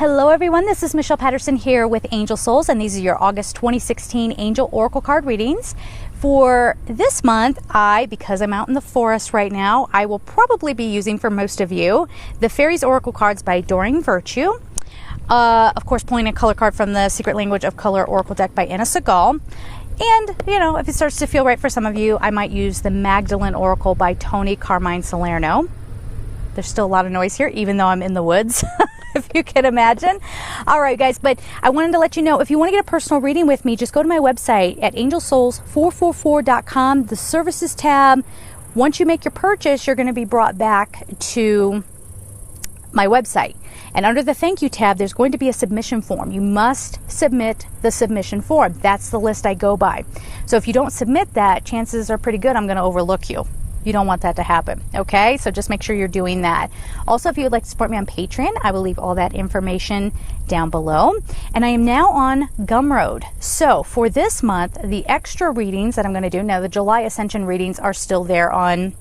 Hello everyone, this is Michelle Patterson here with Angel Souls, and these are your August 2016 Angel Oracle card readings. For this month, because I'm out in the forest right now, I will probably be using for most of you the Fairies Oracle cards by Doreen Virtue. Of course, pulling a color card from the Secret Language of Color Oracle deck by Anna Segal. And, you know, if it starts to feel right for some of you, I might use the Magdalene Oracle by Tony Carmine Salerno. There's still a lot of noise here, even though I'm in the woods. If you can imagine. All right, guys, but I wanted to let you know, if you want to get a personal reading with me, just go to my website at angelsouls444.com, the services tab. Once you make your purchase, you're going to be brought back to my website. And under the thank you tab, there's going to be a submission form. You must submit the submission form. That's the list I go by. So if you don't submit that, chances are pretty good I'm going to overlook you. You don't want that to happen, okay? So just make sure you're doing that. Also, if you would like to support me on Patreon, I will leave all that information down below. And I am now on Gumroad. So for this month, the extra readings that I'm going to do, now the July Ascension readings are still there on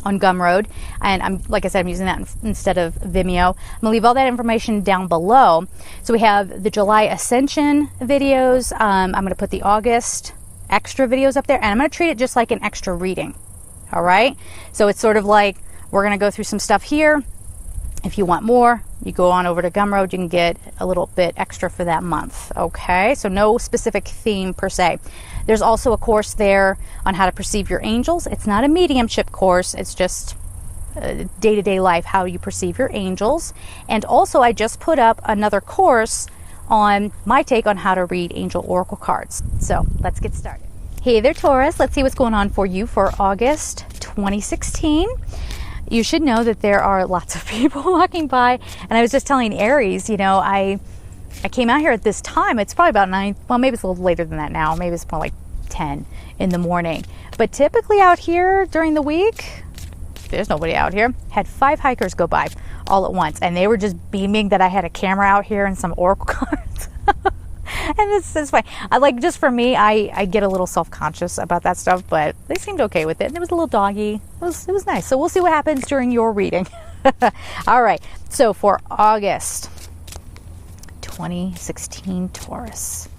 Gumroad, and like I said, I'm using that instead of Vimeo. I'm gonna leave all that information down below. So we have the July Ascension videos. I'm gonna put the August extra videos up there, and I'm gonna treat it just like an extra reading. All right, so it's sort of like we're gonna go through some stuff here. If you want more, you go on over to Gumroad, you can get a little bit extra for that month. Okay, so no specific theme per se. There's also a course there on how to perceive your angels. It's not a mediumship course, it's just day-to-day life, how you perceive your angels. And also I just put up another course on my take on how to read angel oracle cards. So let's get started. Hey there, Taurus. Let's see what's going on for you for August 2016. You should know that there are lots of people walking by, and I was just telling Aries, you know, I came out here at this time. It's probably about 9, well, maybe it's a little later than that now. Maybe it's more like 10 in the morning. But typically out here during the week, there's nobody out here. Had 5 hikers go by all at once, and they were just beaming that I had a camera out here and some oracle cards. And it's fine. Just for me, I get a little self-conscious about that stuff, but they seemed okay with it. And there was a little doggy. It was nice. So we'll see what happens during your reading. All right. So for August 2016 Taurus.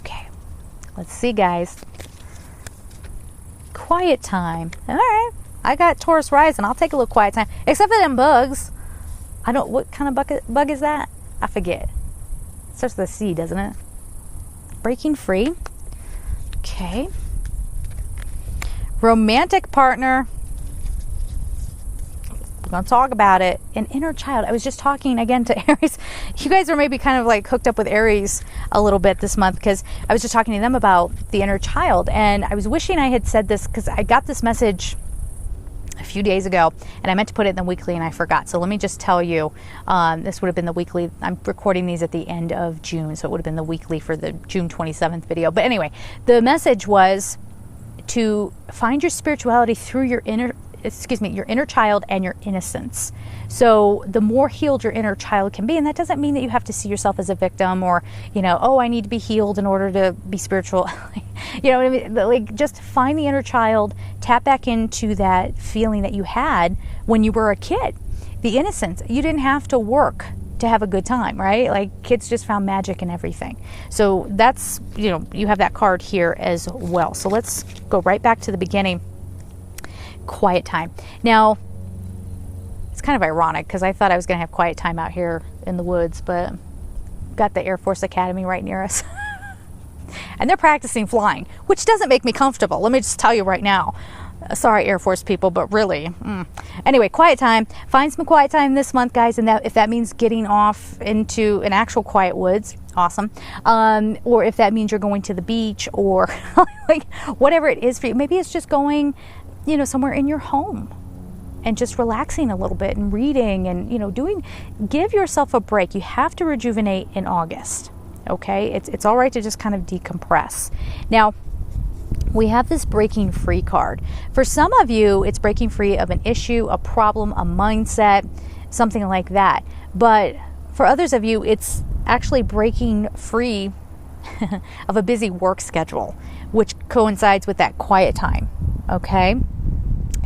Okay. Let's see, guys. Quiet time. All right. I got Taurus rising. I'll take a little quiet time. Except for them bugs. What kind of bug is that? I forget. It starts with a C, doesn't it? Breaking free. Okay. Romantic partner. We're going to talk about it. An inner child. I was just talking again to Aries. You guys are maybe kind of like hooked up with Aries a little bit this month, because I was just talking to them about the inner child. And I was wishing I had said this, because I got this message a few days ago, and I meant to put it in the weekly and I forgot. So let me just tell you, this would have been the weekly. I'm recording these at the end of June, so it would have been the weekly for the June 27th video. But anyway, the message was to find your spirituality through your inner child and your innocence. So the more healed your inner child can be, and that doesn't mean that you have to see yourself as a victim, or, you know, oh, I need to be healed in order to be spiritual. You know what I mean? Like, just find the inner child, tap back into that feeling that you had when you were a kid. The innocence. You didn't have to work to have a good time, right? Like, kids just found magic in everything. So that's, you know, you have that card here as well. So let's go right back to the beginning. Quiet time. Now, it's kind of ironic, because I thought I was going to have quiet time out here in the woods, but got the Air Force Academy right near us. And they're practicing flying, which doesn't make me comfortable. Let me just tell you right now. Sorry, Air Force people, but really. Anyway, quiet time. Find some quiet time this month, guys. And that, if that means getting off into an actual quiet woods, awesome. Or if that means you're going to the beach, or like whatever it is for you. Maybe it's just going, you know, somewhere in your home and just relaxing a little bit and reading and, you know, give yourself a break. You have to rejuvenate in August. Okay, it's all right to just kind of decompress. Now, we have this breaking free card. For some of you, it's breaking free of an issue, a problem, a mindset, something like that. But for others of you, it's actually breaking free of a busy work schedule, which coincides with that quiet time. Okay,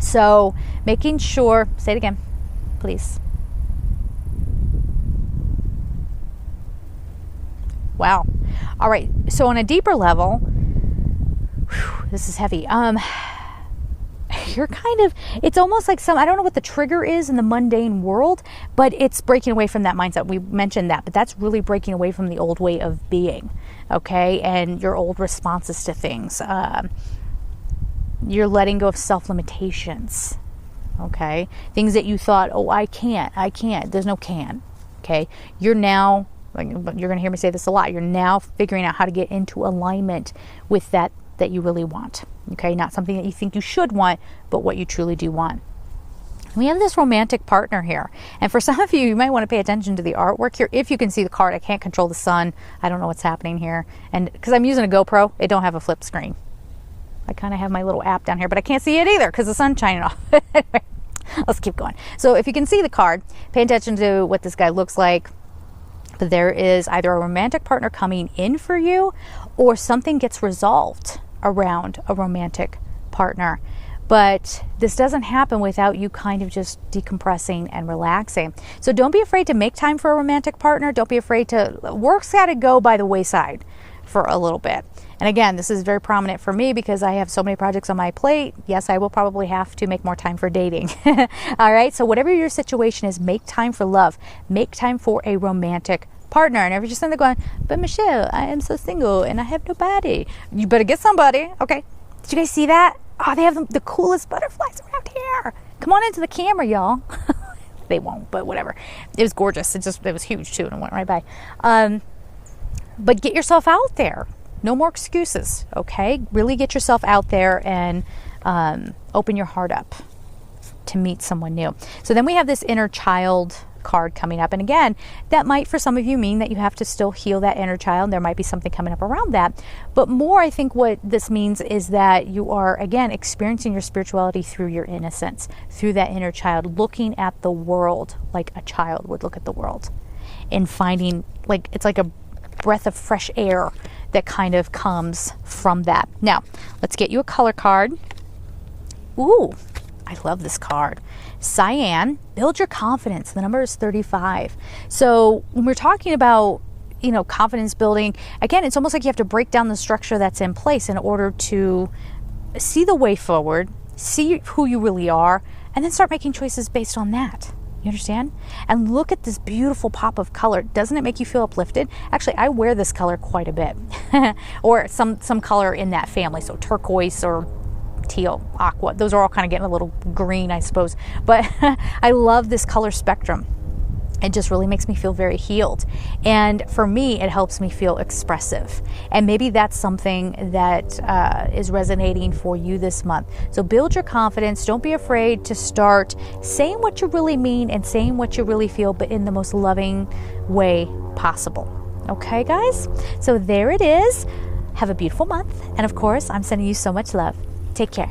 so making sure, say it again, please. Wow. All right. So on a deeper level, this is heavy. You're kind of, it's almost like I don't know what the trigger is in the mundane world, but it's breaking away from that mindset. We mentioned that, but that's really breaking away from the old way of being, okay? And your old responses to things. You're letting go of self-limitations, okay? Things that you thought, oh, I can't. There's no can, okay? You're now, you're going to hear me say this a lot, you're now figuring out how to get into alignment with that you really want, okay? Not something that you think you should want, but what you truly do want. We have this romantic partner here. And for some of you, you might want to pay attention to the artwork here. If you can see the card, I can't control the sun. I don't know what's happening here. And because I'm using a GoPro, it don't have a flip screen. I kind of have my little app down here, but I can't see it either because the sun's shining off. Anyway, let's keep going. So if you can see the card, pay attention to what this guy looks like. But there is either a romantic partner coming in for you or something gets resolved around a romantic partner. But this doesn't happen without you kind of just decompressing and relaxing. So don't be afraid to make time for a romantic partner. Don't be afraid to, work's got to go by the wayside for a little bit. And again, this is very prominent for me because I have so many projects on my plate. Yes, I will probably have to make more time for dating. All right. So whatever your situation is, make time for love. Make time for a romantic partner. And if you're just sitting there going, but Michelle, I am so single and I have nobody. You better get somebody. Okay. Did you guys see that? Oh, they have the coolest butterflies around here. Come on into the camera, y'all. They won't, but whatever. It was gorgeous. It was huge too, and it went right by. But get yourself out there. No more excuses, okay? Really get yourself out there and open your heart up to meet someone new. So then we have this inner child card coming up. And again, that might for some of you mean that you have to still heal that inner child. There might be something coming up around that. But more, I think what this means is that you are, again, experiencing your spirituality through your innocence, through that inner child, looking at the world like a child would look at the world and finding, like, it's like a breath of fresh air that kind of comes from that. Now, let's get you a color card. Ooh, I love this card. Cyan, build your confidence. The number is 35. So when we're talking about, confidence building, again, it's almost like you have to break down the structure that's in place in order to see the way forward, see who you really are, and then start making choices based on that. You understand? And look at this beautiful pop of color. Doesn't it make you feel uplifted? Actually, I wear this color quite a bit. Or some color in that family. So turquoise or teal, aqua. Those are all kind of getting a little green, I suppose. But I love this color spectrum. It just really makes me feel very healed. And for me, it helps me feel expressive. And maybe that's something that is resonating for you this month. So build your confidence. Don't be afraid to start saying what you really mean and saying what you really feel, but in the most loving way possible. Okay, guys? So there it is. Have a beautiful month. And of course, I'm sending you so much love. Take care.